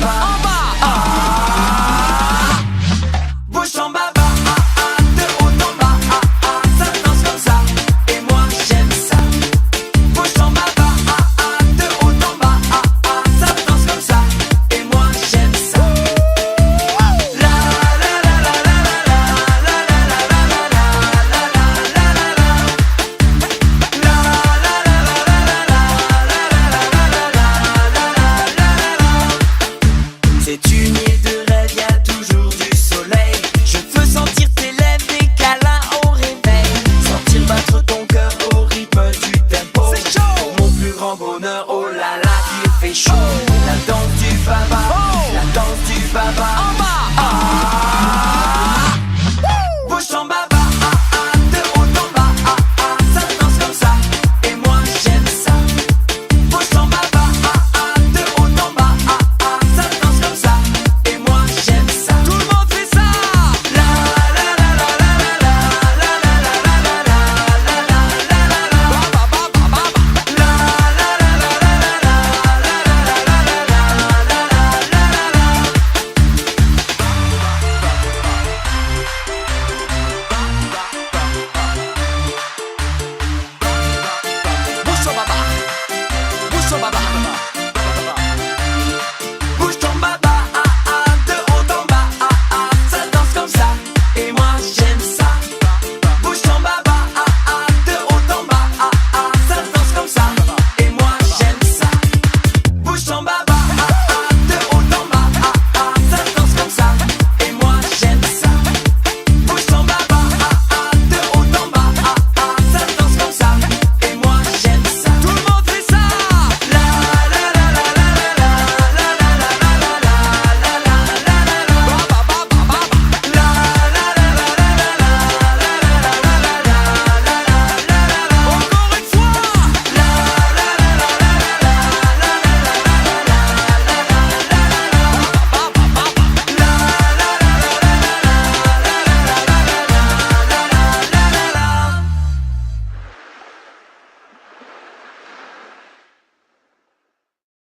en bas, bouche en bas, de haut en bas, ça danse comme ça, et moi j'aime ça. Bouche en bas, de haut en bas, ça danse comme ça, et moi j'aime ça. La la la la la la la la la la la la la la la. C'est une